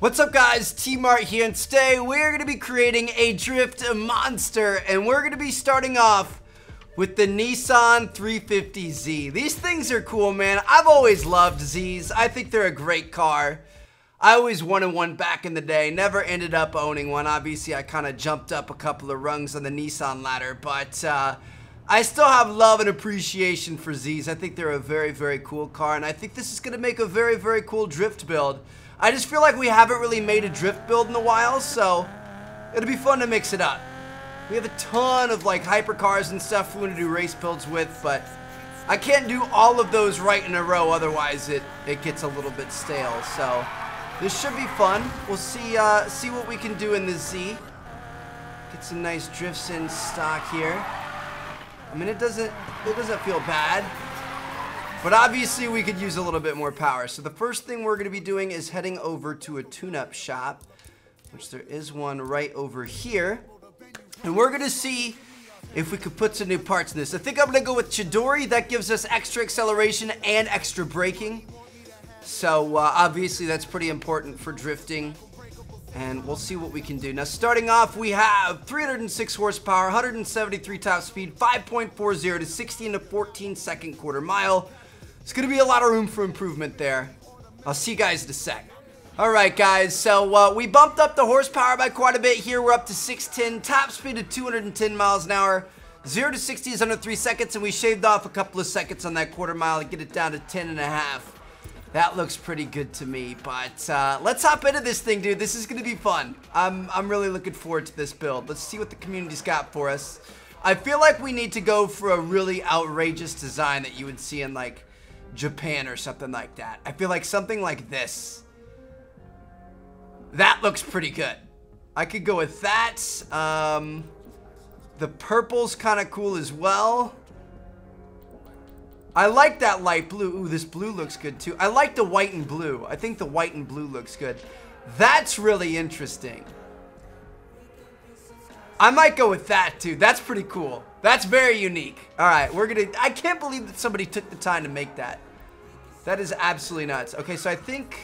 What's up guys, T-Mart here, and today we're going to be creating a drift monster, and we're going to be starting off with the NISSAN 350Z. These things are cool, man. I've always loved Zs. I think they're a great car. I always wanted one back in the day, never ended up owning one. Obviously, I kind of jumped up a couple of rungs on the Nissan ladder, but I still have love and appreciation for Zs. I think they're a very, very cool car, and I think this is going to make a very, very cool drift build. I just feel like we haven't really made a drift build in a while, so it'll be fun to mix it up. We have a ton of like hypercars and stuff we want to do race builds with, but I can't do all of those right in a row, otherwise it gets a little bit stale. So this should be fun. We'll see what we can do in the Z. Get some nice drifts in stock here. I mean, it doesn't feel bad. But obviously we could use a little bit more power. So the first thing we're going to be doing is heading over to a tune-up shop, which there is one right over here. And we're going to see if we could put some new parts in this. I think I'm going to go with Chidori. That gives us extra acceleration and extra braking. So obviously that's pretty important for drifting. And we'll see what we can do. Now starting off, we have 306 horsepower, 173 top speed, 5.40 to 16 to 14 second quarter mile. There's going to be a lot of room for improvement there. I'll see you guys in a sec. Alright guys, so we bumped up the horsepower by quite a bit here. We're up to 610, top speed of 210 miles an hour. 0 to 60 is under 3 seconds, and we shaved off a couple of seconds on that quarter mile to get it down to 10.5. That looks pretty good to me, but let's hop into this thing, dude. This is going to be fun. I'm really looking forward to this build. Let's see what the community's got for us. I feel like we need to go for a really outrageous design that you would see in like Japan or something like that. I feel like something like this. That looks pretty good. I could go with that. The purple's kind of cool as well. I like that light blue. Ooh, this blue looks good too. I like the white and blue. I think the white and blue looks good. That's really interesting. I might go with that too. That's pretty cool. That's very unique. All right, I can't believe that somebody took the time to make that. That is absolutely nuts. Okay, so I think,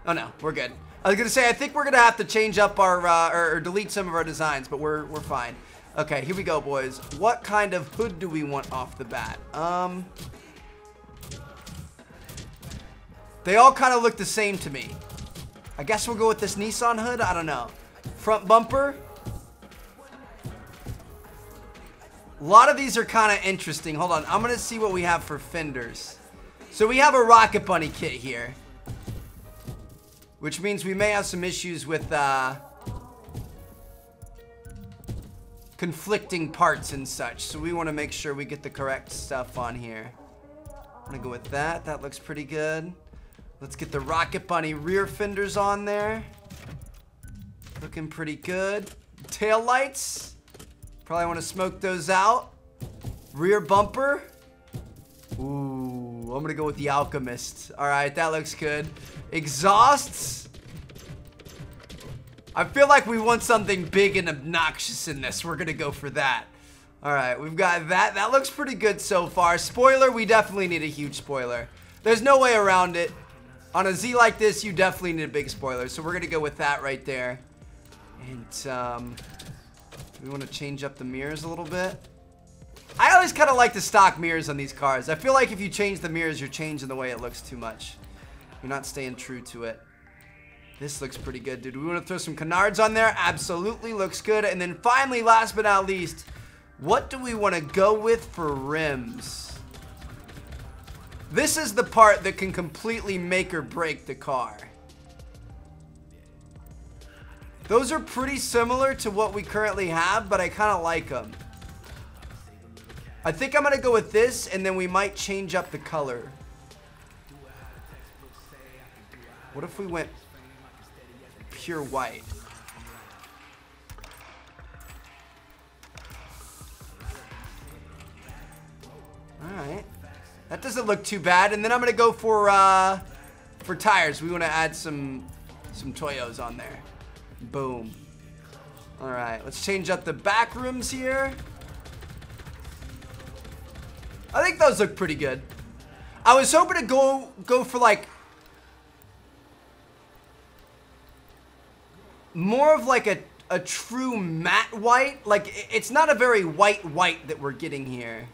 oh no, we're good. I was gonna say, I think we're gonna have to change up our, or delete some of our designs, but we're fine. Okay, here we go, boys. What kind of hood do we want off the bat? They all kind of look the same to me. I guess we'll go with this Nissan hood. I don't know. Front bumper. A lot of these are kind of interesting. Hold on. I'm going to see what we have for fenders. So we have a Rocket Bunny kit here, which means we may have some issues with conflicting parts and such. So we want to make sure we get the correct stuff on here. I'm going to go with that. That looks pretty good. Let's get the Rocket Bunny rear fenders on there. Looking pretty good. Tail lights. Probably want to smoke those out. Rear bumper. Ooh, I'm going to go with the Alchemist. All right, that looks good. Exhausts. I feel like we want something big and obnoxious in this. We're going to go for that. All right, we've got that. That looks pretty good so far. Spoiler, we definitely need a huge spoiler. There's no way around it. On a Z like this, you definitely need a big spoiler. So we're going to go with that right there. And we want to change up the mirrors a little bit. I always kind of like the stock mirrors on these cars. I feel like if you change the mirrors, you're changing the way it looks too much. You're not staying true to it. This looks pretty good, dude. We want to throw some canards on there. Absolutely looks good. And then finally, last but not least, what do we want to go with for rims? This is the part that can completely make or break the car. Those are pretty similar to what we currently have, but I kind of like them. I think I'm going to go with this, and then we might change up the color. What if we went pure white? Alright. That doesn't look too bad. And then I'm going to go for tires. We want to add some Toyos on there. Boom. Alright, let's change up the back rooms here. I think those look pretty good. I was hoping to go for like more of like a true matte white. Like, it's not a very white that we're getting here.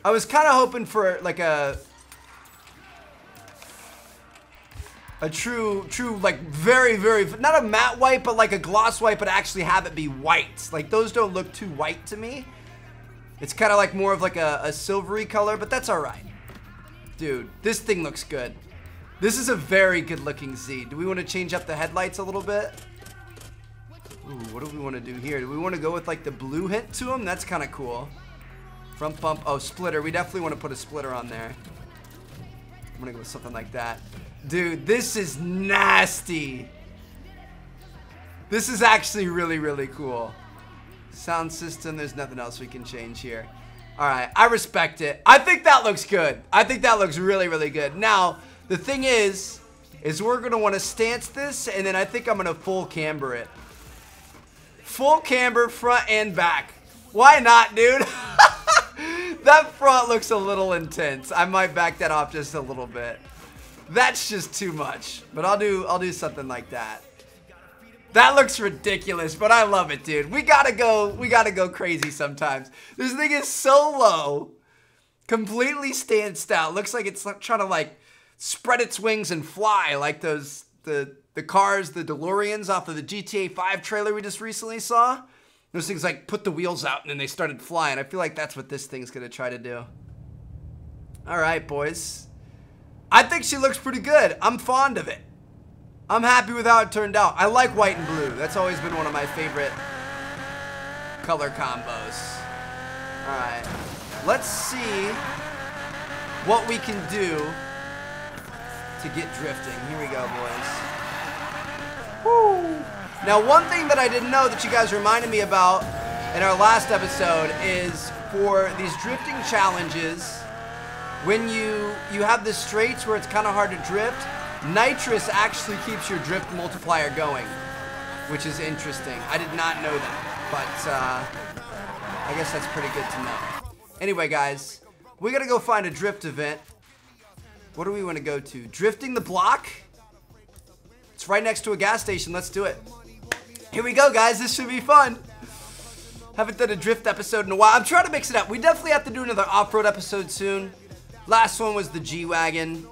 I was kind of hoping for like a true, like very, not a matte white, but like a gloss white, but actually have it be white. Like, those don't look too white to me. It's kind of like more of like a silvery color, but that's all right. Dude, this thing looks good. This is a very good looking Z. Do we want to change up the headlights a little bit? Ooh, what do we want to do here? Do we want to go with like the blue hint to them? That's kind of cool. Front bump, oh, splitter. We definitely want to put a splitter on there. I'm gonna go with something like that. Dude, this is nasty. This is actually really cool. Sound system, there's nothing else we can change here. All right, I respect it. I think that looks good. I think that looks really good. Now, the thing is we're gonna wanna stance this, and then I think I'm gonna full camber it. Full camber, front and back. Why not, dude? That front looks a little intense. I might back that off just a little bit. That's just too much, but I'll do something like that. That looks ridiculous, but I love it, dude. We gotta go crazy sometimes. This thing is so low, completely stanced out. Looks like it's trying to like spread its wings and fly like those the cars, the DeLoreans off of the GTA 5 trailer we just recently saw. Those things like put the wheels out and then they started flying. I feel like that's what this thing's gonna try to do. All right, boys. I think she looks pretty good. I'm fond of it. I'm happy with how it turned out. I like white and blue. That's always been one of my favorite color combos. All right. Let's see what we can do to get drifting. Here we go, boys. Woo! Now, one thing that I didn't know that you guys reminded me about in our last episode is for these drifting challenges, when you have the straights where it's kind of hard to drift, nitrous actually keeps your drift multiplier going, which is interesting. I did not know that, but I guess that's pretty good to know. Anyway, guys, we gotta go find a drift event. What do we want to go to? Drifting the block? It's right next to a gas station. Let's do it. Here we go, guys. This should be fun. Haven't done a drift episode in a while. I'm trying to mix it up. We definitely have to do another off-road episode soon. Last one was the G-Wagon.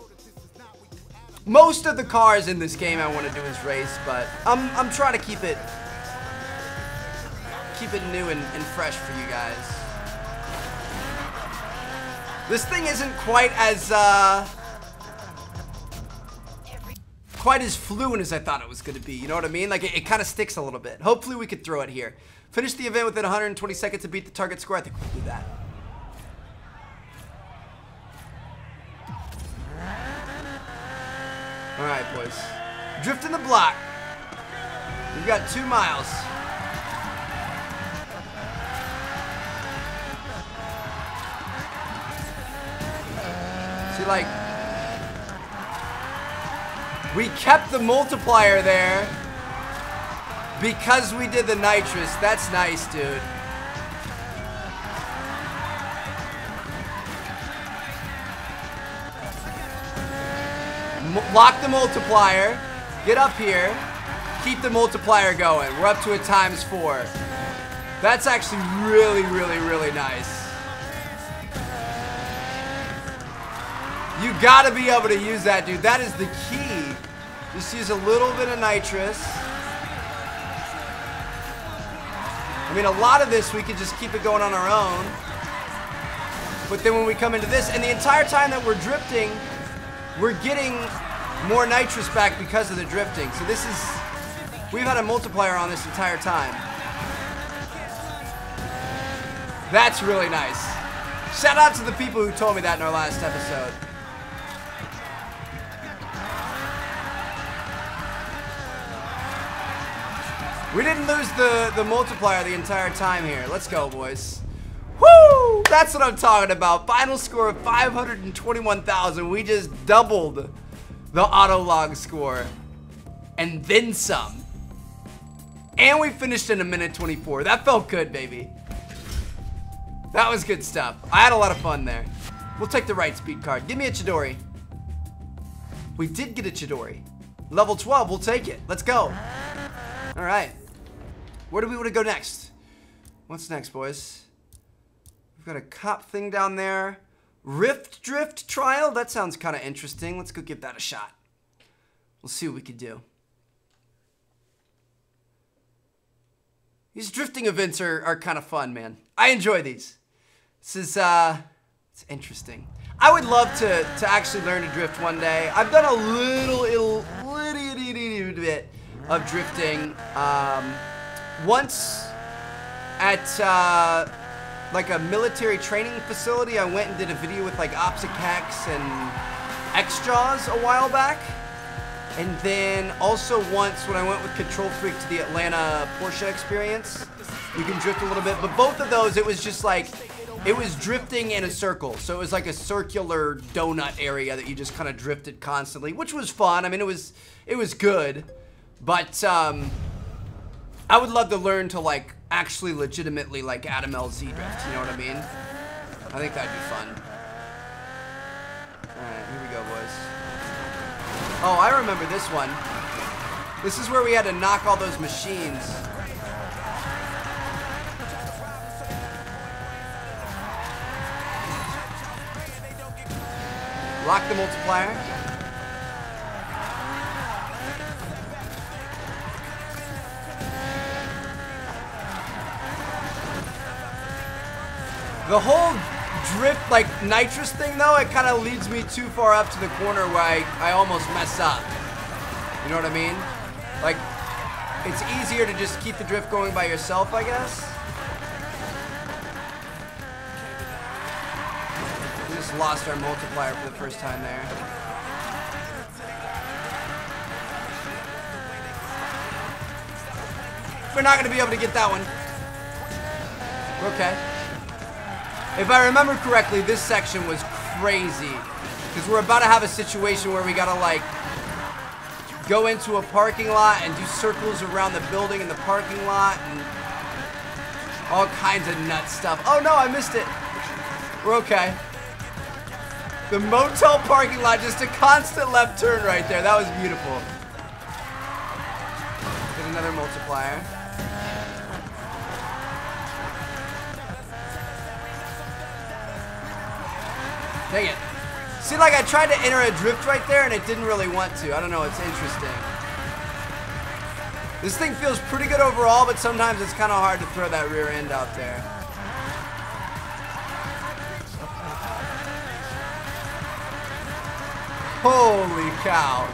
Most of the cars in this game I want to do is race, but I'm trying to keep it new and fresh for you guys. This thing isn't quite as fluent as I thought it was going to be. You know what I mean? Like it kind of sticks a little bit. Hopefully we could throw it here. Finish the event within 120 seconds to beat the target score. I think we'll do that. All right, boys. Drifting the block. We've got 2 miles. See, like, we kept the multiplier there because we did the nitrous. That's nice, dude. Lock the multiplier, get up here, keep the multiplier going. We're up to a ×4. That's actually really nice. You gotta be able to use that, dude. That is the key. Just use a little bit of nitrous. I mean, a lot of this we could just keep it going on our own. But then when we come into this, and the entire time that we're drifting, we're getting more nitrous back because of the drifting. So this is, we've had a multiplier on this entire time. That's really nice. Shout out to the people who told me that in our last episode. We didn't lose the multiplier the entire time here. Let's go, boys. Woo! That's what I'm talking about. Final score of 521,000. We just doubled the auto log score. And then some. And we finished in 1:24. That felt good, baby. That was good stuff. I had a lot of fun there. We'll take the right speed card. Give me a Chidori. We did get a Chidori. Level 12, we'll take it. Let's go. All right. Where do we want to go next? What's next, boys? We've got a cop thing down there. Rift Drift trial? That sounds kind of interesting. Let's go give that a shot. We'll see what we can do. These drifting events are kind of fun, man. I enjoy these. This is, it's interesting. I would love to actually learn to drift one day. I've done a little bit of drifting. Once at like a military training facility, I went and did a video with like Optic Hex and X-Jaws a while back. And then also once when I went with Control Freak to the Atlanta Porsche experience, you can drift a little bit. But both of those, it was just like, it was drifting in a circle. So it was like a circular donut area that you just kind of drifted constantly, which was fun. I mean, it was good. But I would love to learn to like actually legitimately like Adam LZ drift, you know what I mean? I think that'd be fun. Alright, here we go, boys. Oh, I remember this one. This is where we had to knock all those machines. Lock the multiplier. The whole drift, like, nitrous thing, though, it kind of leads me too far up to the corner where I almost mess up. You know what I mean? Like, it's easier to just keep the drift going by yourself, I guess. We just lost our multiplier for the first time there. We're not going to be able to get that one. We're okay. If I remember correctly, this section was crazy. Because we're about to have a situation where we gotta like go into a parking lot and do circles around the building in the parking lot and all kinds of nut stuff. Oh no, I missed it. We're okay. The motel parking lot, just a constant left turn right there. That was beautiful. Get another multiplier. Dang it. See, like I tried to enter a drift right there and it didn't really want to. I don't know, it's interesting. This thing feels pretty good overall, but sometimes it's kind of hard to throw that rear end out there. Holy cow.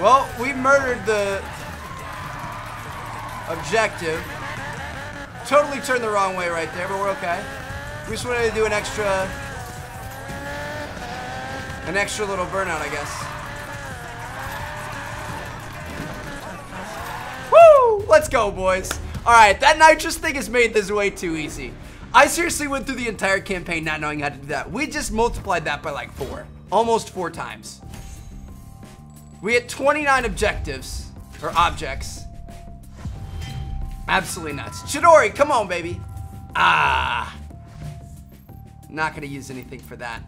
Well, we murdered the objective. Totally turned the wrong way right there, but we're okay. We just wanted to do an extra little burnout, I guess. Woo! Let's go, boys. Alright, that nitrous thing has made this way too easy. I seriously went through the entire campaign not knowing how to do that. We just multiplied that by like 4. Almost 4 times. We had 29 objectives. Or objects. Absolutely nuts. Chidori, come on, baby. Ah. Not gonna use anything for that.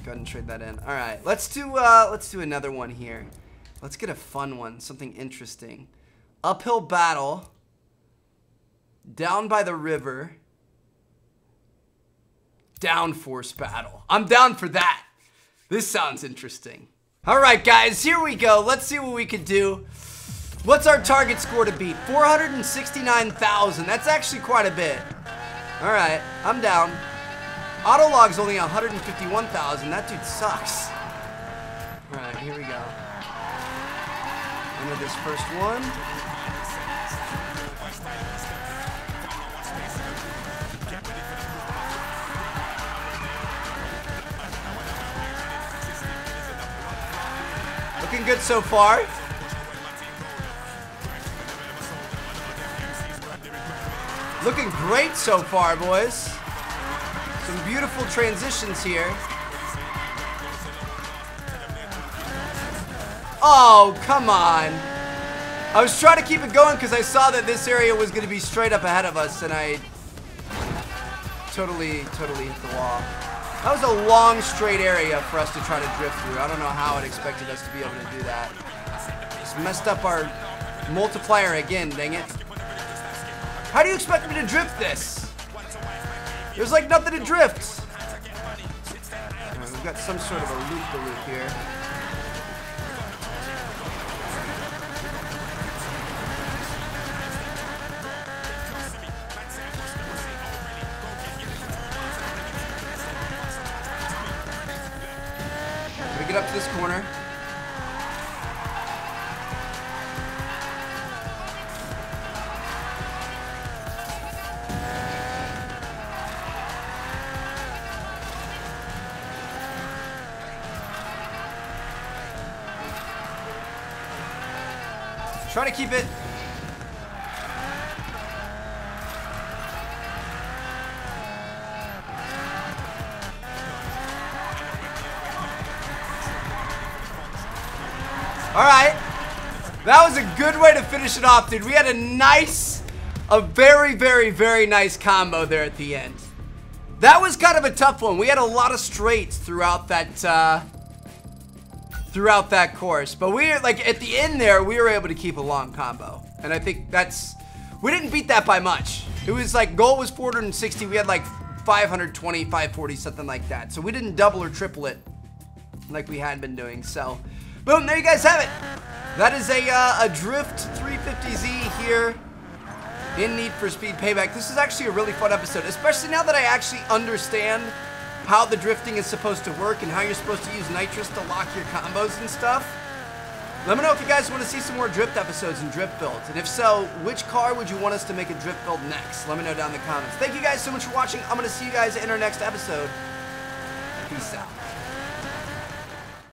Go ahead and trade that in. All right, let's do another one here. Let's get a fun one, something interesting. Uphill battle. Down by the river. Downforce battle. I'm down for that. This sounds interesting. All right, guys, here we go. Let's see what we can do. What's our target score to beat? 469,000. That's actually quite a bit. All right, I'm down. Autolog's only 151,000. That dude sucks. All right, here we go. Enter this first one. Looking good so far. Looking great so far, boys. Some beautiful transitions here. Oh, come on. I was trying to keep it going because I saw that this area was going to be straight up ahead of us, and I totally hit the wall. That was a long straight area for us to try to drift through. I don't know how it expected us to be able to do that. Just messed up our multiplier again, dang it. How do you expect me to drift this? There's like nothing to drift. Right, we've got some sort of a loop-de-loop here. Get up to this corner. Try to keep it. All right, that was a good way to finish it off, dude. We had a very, very, very nice combo there at the end. That was kind of a tough one. We had a lot of straights throughout that course, but we like at the end there, we were able to keep a long combo, and I think we didn't beat that by much. It was like goal was 460. We had like 520, 540, something like that. So we didn't double or triple it like we had been doing. So. Boom, there you guys have it. That is a Drift 350Z here in Need for Speed Payback. This is actually a really fun episode, especially now that I actually understand how the drifting is supposed to work and how you're supposed to use nitrous to lock your combos and stuff. Let me know if you guys want to see some more drift episodes and drift builds. And if so, which car would you want us to make a drift build next? Let me know down in the comments. Thank you guys so much for watching. I'm going to see you guys in our next episode. Peace out.